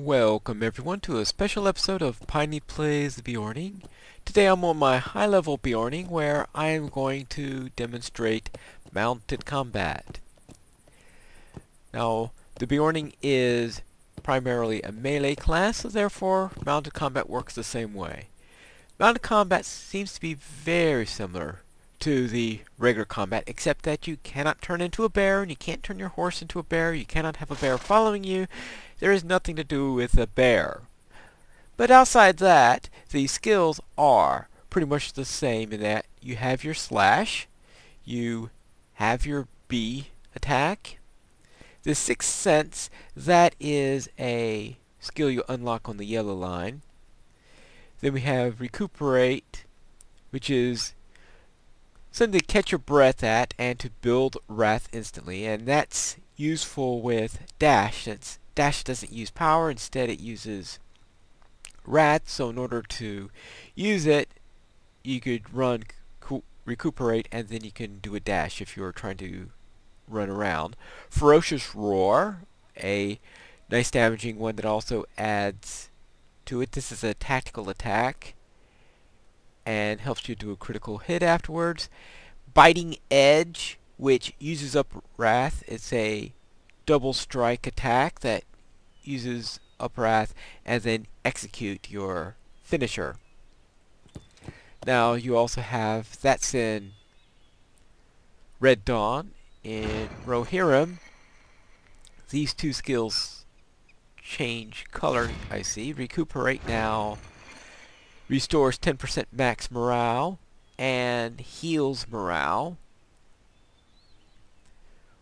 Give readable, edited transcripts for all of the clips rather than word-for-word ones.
Welcome everyone to a special episode of Piney Plays Beorning. Today I'm on my high-level Beorning where I am going to demonstrate mounted combat. Now, the Beorning is primarily a melee class, so therefore mounted combat works the same way. Mounted combat seems to be very similar to the regular combat, except that you cannot turn into a bear, and you can't turn your horse into a bear, you cannot have a bear following you. There is nothing to do with a bear. But outside that, the skills are pretty much the same in that you have your slash, you have your B attack. The Sixth Sense, that is a skill you unlock on the yellow line. Then we have Recuperate, which is something to catch your breath at and to build wrath instantly, and that's useful with dash, since dash doesn't use power, instead it uses wrath. So in order to use it, you could run Recuperate and then you can do a dash if you're trying to run around. Ferocious Roar, a nice damaging one that also adds to it. This is a tactical attack and helps you do a critical hit afterwards. Biting Edge, which uses up wrath. It's a double strike attack that uses up wrath and then execute your finisher. Now you also have, that's in Red Dawn. In Rohirrim, these two skills change color, I see. Recuperate now restores 10% max morale and heals morale,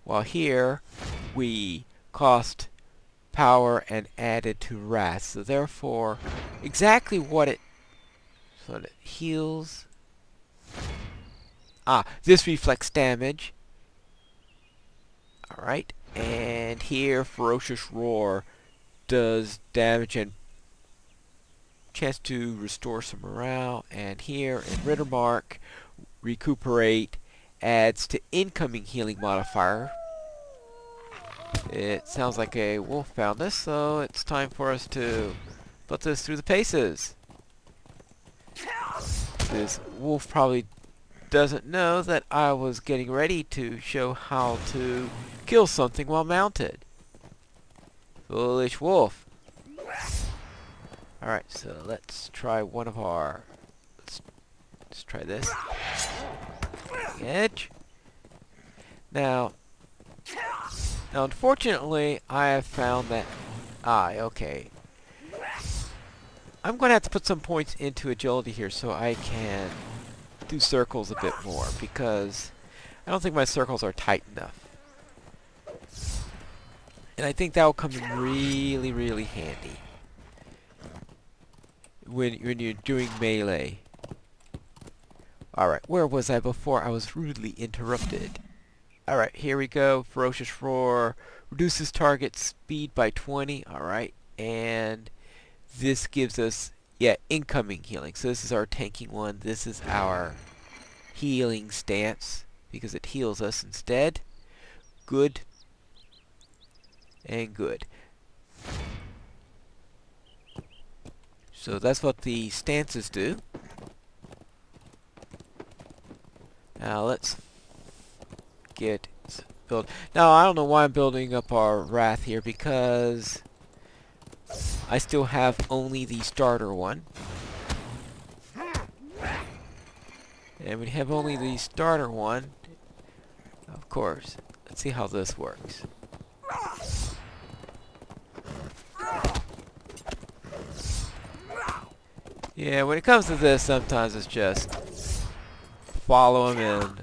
while here we cost power and added to wrath. So therefore, exactly what it heals. This reflects damage. Alright, and here Ferocious Roar does damage and chance to restore some morale, and here in Rittermark, Recuperate adds to incoming healing modifier. It sounds like a wolf found us, so it's time for us to put this through the paces. This wolf probably doesn't know that I was getting ready to show how to kill something while mounted. Foolish wolf. Alright, so let's try one of our... Let's try this. Edge. Now, unfortunately, I have found that... okay. I'm going to have to put some points into agility here so I can do circles a bit more, because I don't think my circles are tight enough. And I think that will come in really, really handy when you're doing melee. Alright, where was I before I was rudely interrupted? Alright, here we go. Ferocious Roar reduces target speed by 20. Alright, and this gives us, incoming healing. So this is our tanking one. This is our healing stance, because it heals us instead. Good. And good. So that's what the stances do. Now let's get build. Now I don't know why I'm building up our wrath here, because I still have only the starter one. And we have only the starter one. Of course. Let's see how this works. Yeah, when it comes to this, sometimes it's just follow him in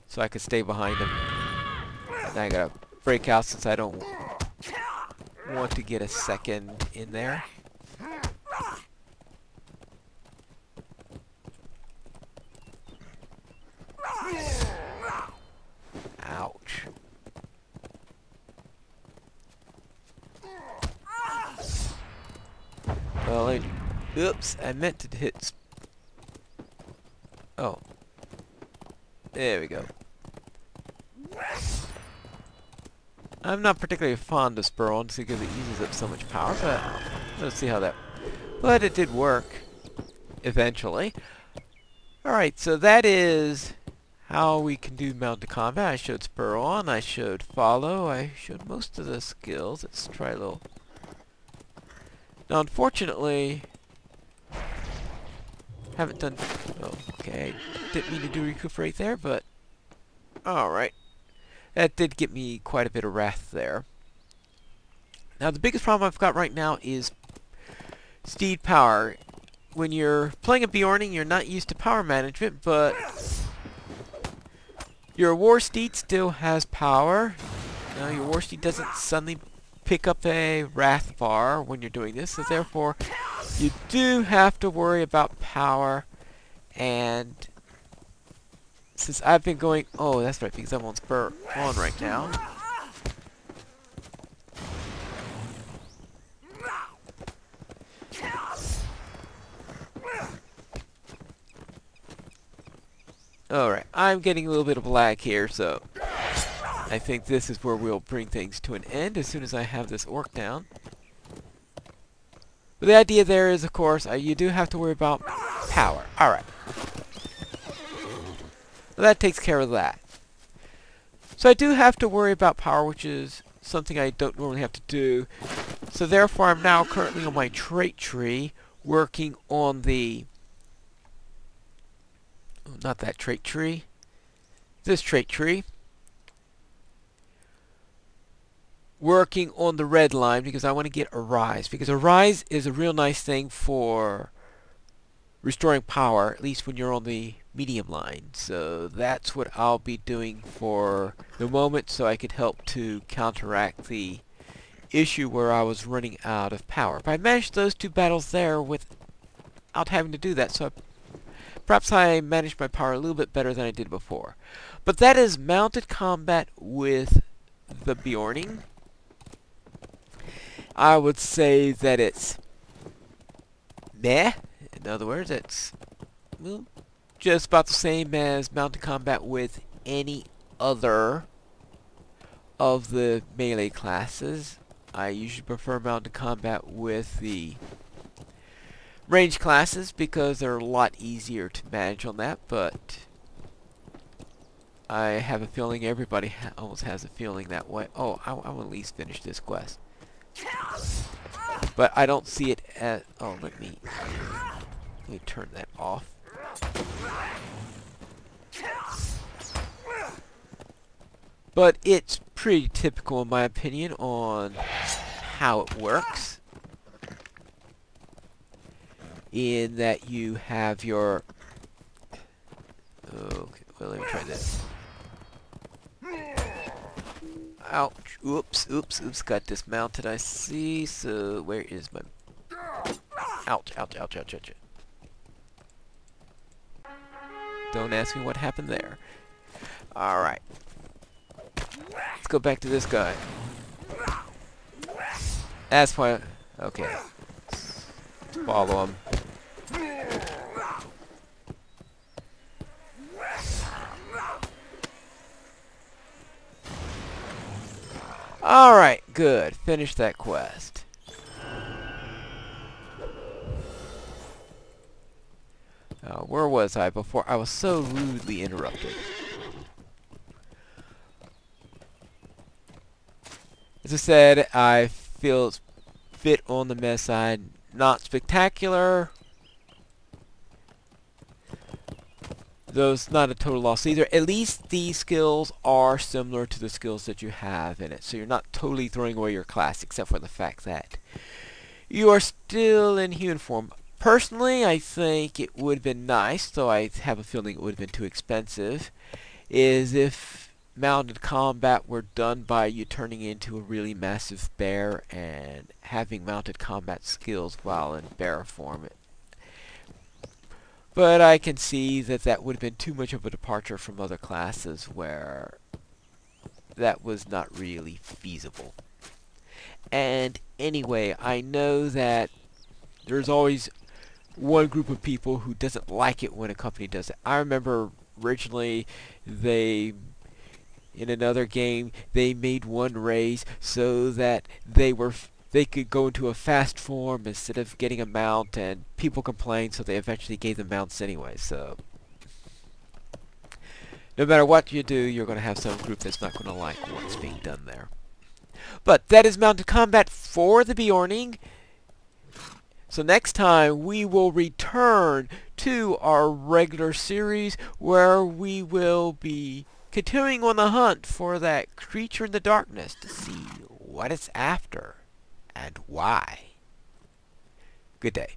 so I can stay behind him. And I gotta break out since I don't want to get a second in there. Ouch. Well, oops, I meant to hit... Oh. There we go. I'm not particularly fond of Beorning because it uses up so much power, but let's see how that... But it did work, eventually. Alright, so that is how we can do mounted combat. I showed Beorning, I showed Follow, I showed most of the skills. Let's try a little... Now, unfortunately... Haven't done... Oh, okay. Didn't mean to do Recuperate there, but... Alright. That did get me quite a bit of wrath there. Now, the biggest problem I've got right now is steed power. When you're playing a Beorning, you're not used to power management, but your war steed still has power. Now, your war steed doesn't suddenly pick up a wrath bar when you're doing this, so therefore you do have to worry about power. And since I've been going... Oh, that's right, because I'm on Beorning right now. Alright, I'm getting a little bit of lag here, so I think this is where we'll bring things to an end as soon as I have this orc down. But the idea there is, of course, you do have to worry about power. Alright. Well, that takes care of that. So I do have to worry about power, which is something I don't normally have to do. So therefore, I'm now currently on my trait tree, working on the... Not that trait tree. This trait tree. Working on the red line because I want to get a rise. Because a rise is a real nice thing for restoring power, at least when you're on the medium line. So that's what I'll be doing for the moment, so I could help to counteract the issue where I was running out of power. But I managed those two battles there without having to do that, so perhaps I managed my power a little bit better than I did before. But that is mounted combat with the Beorning. I would say that it's meh. In other words, it's, well, just about the same as mounted combat with any other of the melee classes. I usually prefer mounted combat with the range classes because they're a lot easier to manage on that, but I have a feeling everybody almost has a feeling that way. Oh, I will at least finish this quest. But I don't see it as... Oh, let me turn that off. But it's pretty typical, in my opinion, on how it works. In that you have your... Okay, well, let me try this. Ouch. Oops. Got dismounted, I see. So, where is my... Ouch. Don't ask me what happened there. Alright. Let's go back to this guy. That's why... Okay. Follow him. Alright, good. Finish that quest. Where was I before? I was so rudely interrupted. As I said, I feel it's a bit on the mess side. Not spectacular. Though it's not a total loss either. At least these skills are similar to the skills that you have in it. So you're not totally throwing away your class, except for the fact that you are still in human form. Personally, I think it would have been nice, though I have a feeling it would have been too expensive, is if mounted combat were done by you turning into a really massive bear and having mounted combat skills while in bear form. But I can see that that would have been too much of a departure from other classes where that was not really feasible. And anyway, I know that there's always one group of people who doesn't like it when a company does it. I remember originally they in another game, they made one raise so that they could go into a fast form instead of getting a mount, and people complained, so they eventually gave them mounts anyway. So no matter what you do, you're going to have some group that's not going to like what's being done there. But that is mounted combat for the Beorning. So next time we will return to our regular series where we will be continuing on the hunt for that creature in the darkness to see what it's after and why. Good day.